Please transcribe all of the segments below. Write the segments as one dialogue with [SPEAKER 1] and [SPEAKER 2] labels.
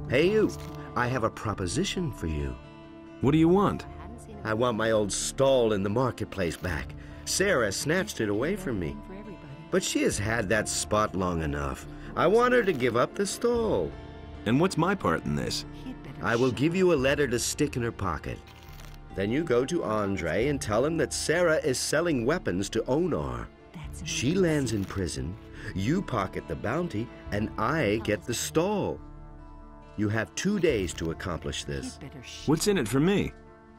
[SPEAKER 1] Hey you, I have a proposition for you.
[SPEAKER 2] What do you want?
[SPEAKER 1] I want my old stall in the marketplace back. Sarah snatched it away from me. But she has had that spot long enough. I want her to give up the stall.
[SPEAKER 2] And what's my part in this?
[SPEAKER 1] I will give you a letter to stick in her pocket. Then you go to Andre and tell him that Sarah is selling weapons to Onar. She lands in prison, you pocket the bounty, and I get the stall. You have 2 days to accomplish this.
[SPEAKER 2] What's in it for me?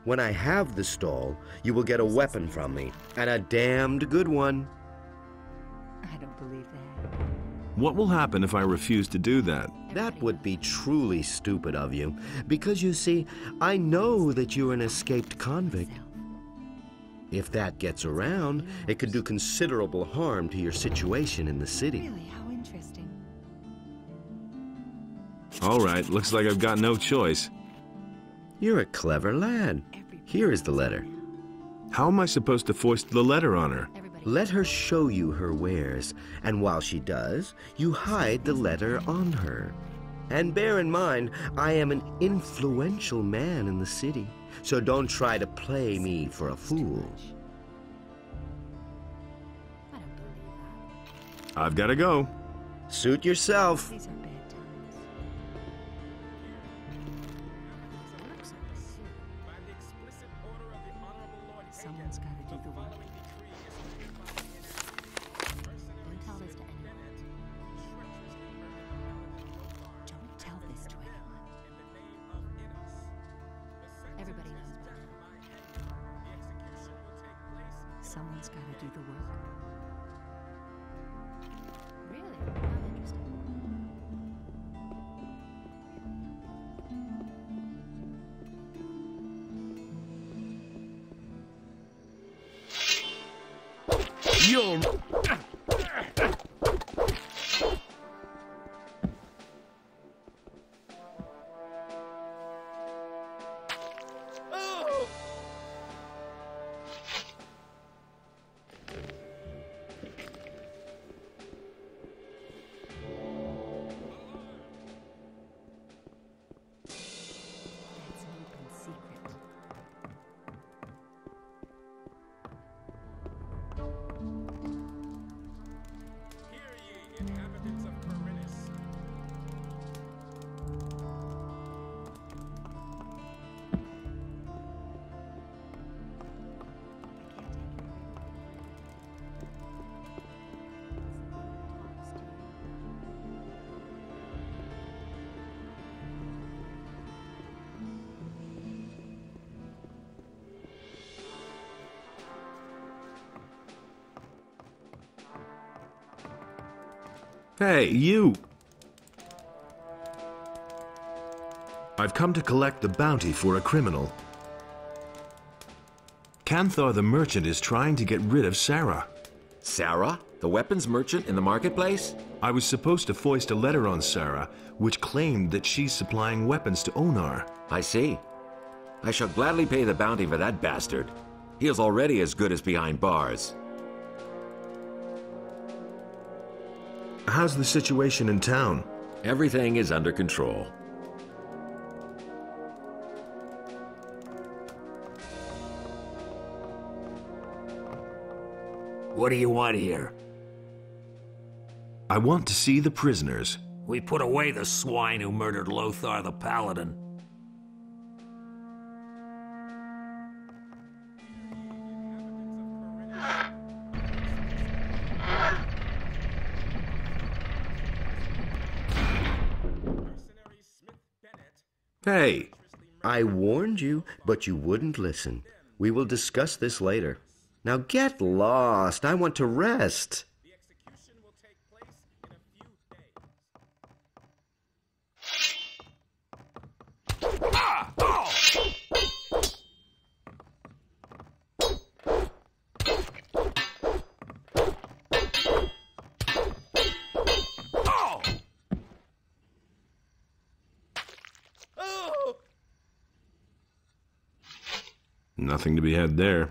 [SPEAKER 1] When I have the stall, you will get a weapon from me, and a damned good one.
[SPEAKER 3] I don't believe that.
[SPEAKER 2] What will happen if I refuse to do that?
[SPEAKER 1] That would be truly stupid of you, because you see, I know that you're an escaped convict. If that gets around, it could do considerable harm to your situation in the city.
[SPEAKER 3] Really, how interesting.
[SPEAKER 2] All right, looks like I've got no choice.
[SPEAKER 1] You're a clever lad. Here is the letter.
[SPEAKER 2] How am I supposed to foist the letter on her?
[SPEAKER 1] Let her show you her wares, and while she does, you hide the letter on her. And bear in mind, I am an influential man in the city, so don't try to play me for a fool.
[SPEAKER 2] I've got to go.
[SPEAKER 1] Suit yourself.
[SPEAKER 3] These are bad times. Someone's got to do the work. Don't tell this to anyone. Don't tell this to anyone. Everybody knows by now. Someone's got to do the work. Really? How interesting.
[SPEAKER 2] You'll...
[SPEAKER 3] That's an open secret.
[SPEAKER 4] Hear ye, inhabitants of Perinis.
[SPEAKER 2] Hey, you! I've come to collect the bounty for a criminal. Canthar the merchant is trying to get rid of Sarah.
[SPEAKER 5] Sarah? The weapons merchant in the marketplace?
[SPEAKER 2] I was supposed to foist a letter on Sarah, which claimed that she's supplying weapons to Onar.
[SPEAKER 5] I see. I shall gladly pay the bounty for that bastard. He is already as good as behind bars.
[SPEAKER 2] How's the situation in town?
[SPEAKER 5] Everything is under control.
[SPEAKER 6] What do you want here?
[SPEAKER 2] I want to see the prisoners.
[SPEAKER 6] We put away the swine who murdered Lothar the Paladin.
[SPEAKER 2] Hey!
[SPEAKER 1] I warned you, but you wouldn't listen. We will discuss this later. Now get lost. I want to rest.
[SPEAKER 4] The execution will take place in a few days.
[SPEAKER 6] Ah! Oh! Oh!
[SPEAKER 4] Oh!
[SPEAKER 2] Nothing to be had there.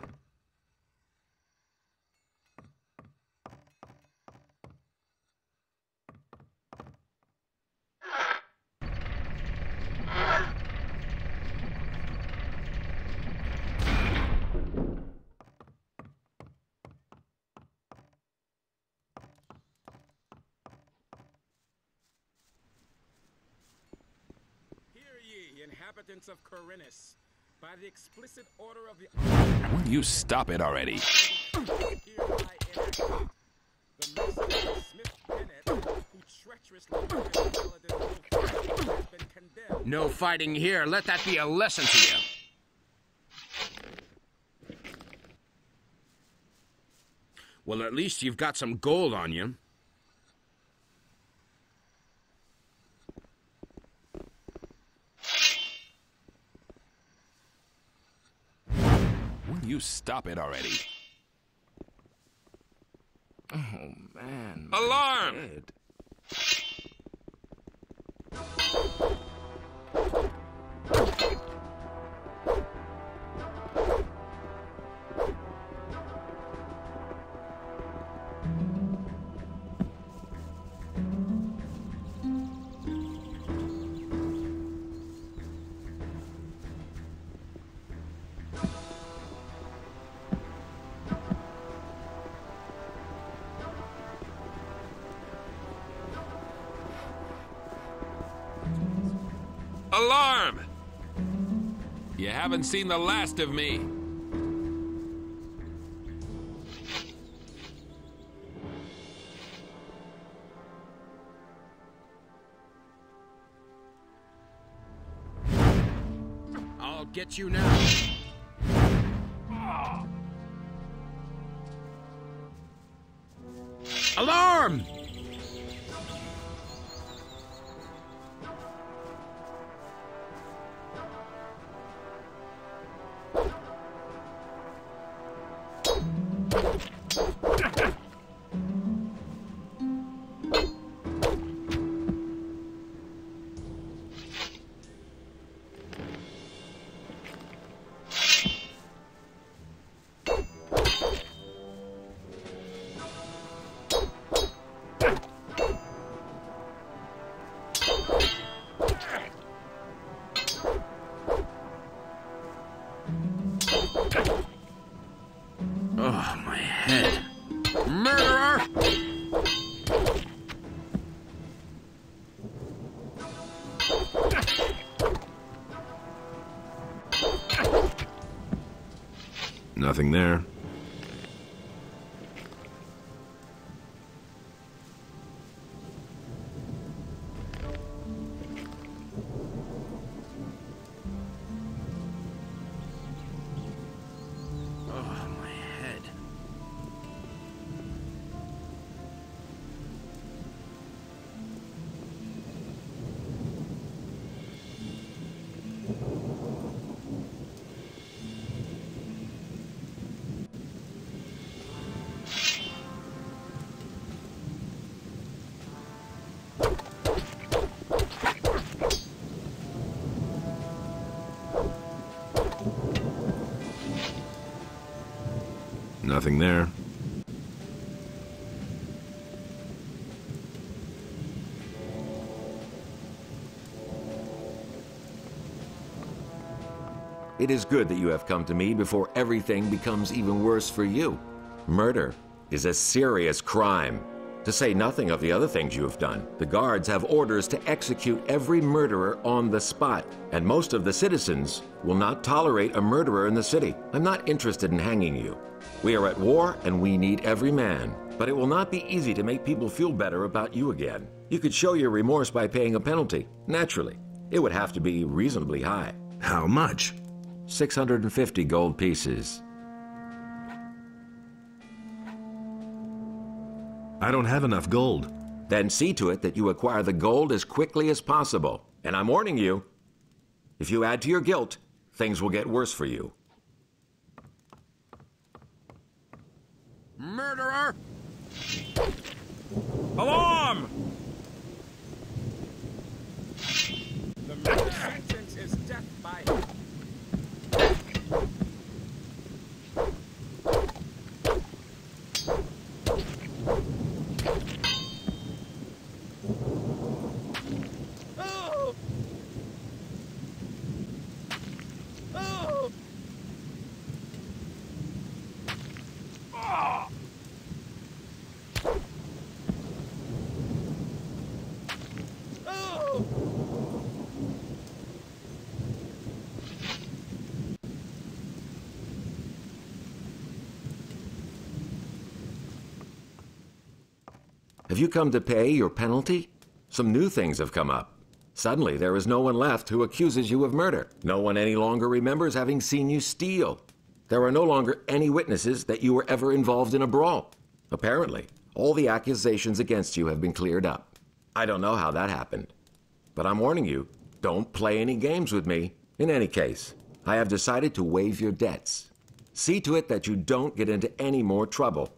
[SPEAKER 4] inhabitants of Corinus, by the explicit order of the
[SPEAKER 6] Will you stop it already?
[SPEAKER 4] hereby enacted. The mercenary Smith Bennett, who treacherously murdered Paladin Lothar, has been condemned.
[SPEAKER 6] No fighting here. Let that be a lesson to you. Well, at least you've got some gold on you. Will you stop it already?
[SPEAKER 7] Oh, man.
[SPEAKER 6] Alarm!
[SPEAKER 7] Head.
[SPEAKER 6] Alarm! You haven't seen the last of me. I'll get you now. Alarm! Oh, my head. Murderer!
[SPEAKER 2] Nothing there.
[SPEAKER 6] Oh, my head.
[SPEAKER 2] Nothing there.
[SPEAKER 5] It is good that you have come to me before everything becomes even worse for you. Murder is a serious crime. To say nothing of the other things you have done. The guards have orders to execute every murderer on the spot, and most of the citizens will not tolerate a murderer in the city. I'm not interested in hanging you. We are at war, and we need every man. But it will not be easy to make people feel better about you again. You could show your remorse by paying a penalty. Naturally, it would have to be reasonably high.
[SPEAKER 2] How much?
[SPEAKER 5] 650 gold pieces.
[SPEAKER 2] I don't have enough gold.
[SPEAKER 5] Then see to it that you acquire the gold as quickly as possible. And I'm warning you, if you add to your guilt, things will get worse for you.
[SPEAKER 6] Murderer! Alarm!
[SPEAKER 4] The murder sentence is death by Oh! Oh!
[SPEAKER 6] Ah!
[SPEAKER 4] Oh!
[SPEAKER 5] Have you come to pay your penalty? Some new things have come up. Suddenly, there is no one left who accuses you of murder. No one any longer remembers having seen you steal. There are no longer any witnesses that you were ever involved in a brawl. Apparently, all the accusations against you have been cleared up. I don't know how that happened, but I'm warning you, don't play any games with me. In any case, I have decided to waive your debts. See to it that you don't get into any more trouble.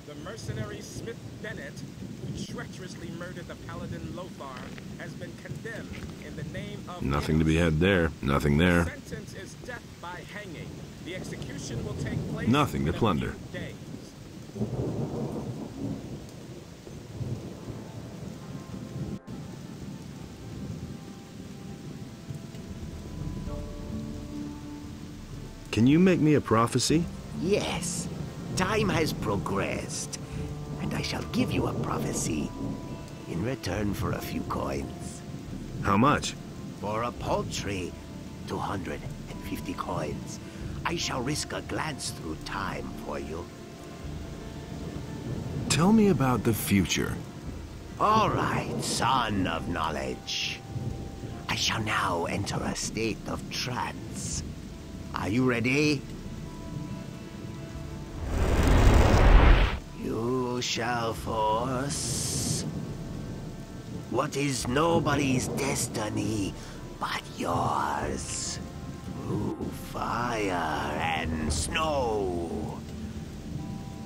[SPEAKER 4] The mercenary Smith Bennett, who treacherously murdered the paladin Lothar, has been condemned in the name of...
[SPEAKER 2] Nothing to be had there. Nothing there.
[SPEAKER 4] The sentence is death by hanging. The execution will take place...
[SPEAKER 2] Nothing to
[SPEAKER 4] in a
[SPEAKER 2] plunder.
[SPEAKER 4] few days.
[SPEAKER 2] Can you make me a prophecy?
[SPEAKER 8] Yes, time has progressed, and I shall give you a prophecy in return for a few coins.
[SPEAKER 2] How much?
[SPEAKER 8] For a paltry 250 coins, I shall risk a glance through time for you.
[SPEAKER 2] Tell me about the future.
[SPEAKER 8] All right, son of knowledge. I shall now enter a state of trance. Are you ready? You shall force what is nobody's destiny but yours. Through fire and snow,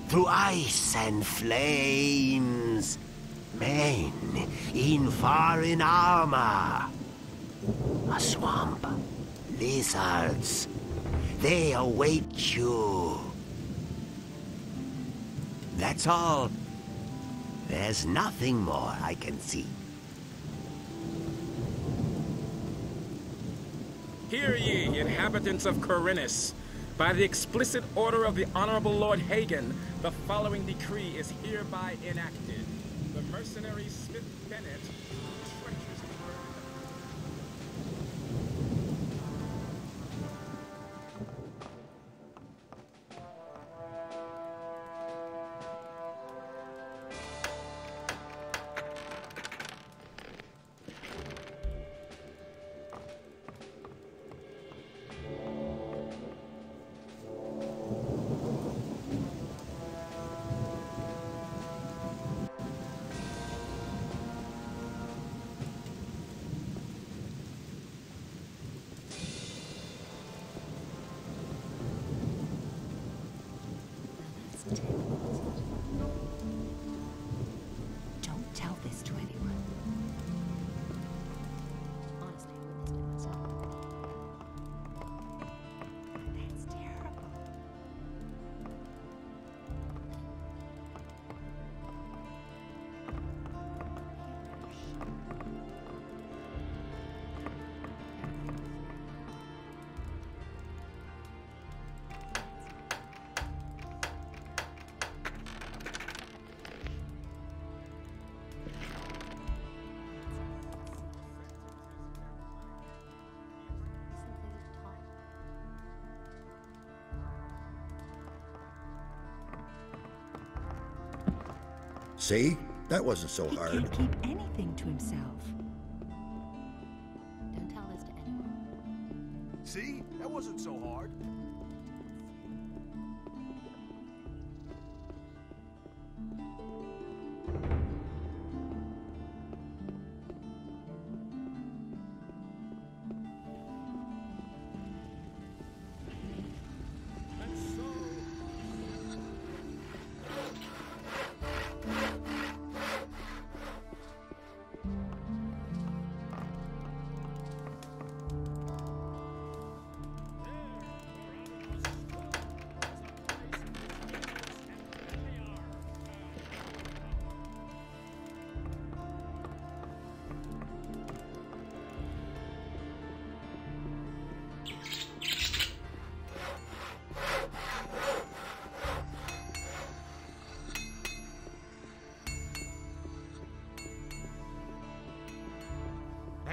[SPEAKER 8] through ice and flames, men in foreign armor, a swamp, lizards, they await you. That's all. There's nothing more I can see.
[SPEAKER 4] Hear ye, inhabitants of Corinus. By the explicit order of the Honorable Lord Hagen, the following decree is hereby enacted. The mercenary Smith Bennett, treacherously
[SPEAKER 3] Don't tell this to anyone. Honestly, I witnessed it myself. That's terrible.
[SPEAKER 9] See? That wasn't so
[SPEAKER 3] He
[SPEAKER 9] hard.
[SPEAKER 3] can't keep anything to himself. Don't tell this to anyone.
[SPEAKER 2] See? That wasn't so hard.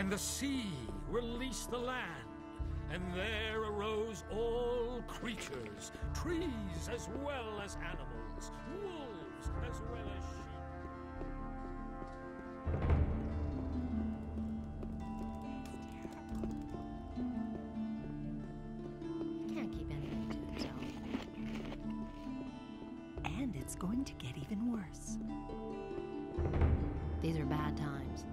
[SPEAKER 10] and the sea released the land, and there arose all creatures, trees as well as animals, wolves as well as sheep.
[SPEAKER 3] He can't keep anything to himself. And it's going to get even worse. These are bad times.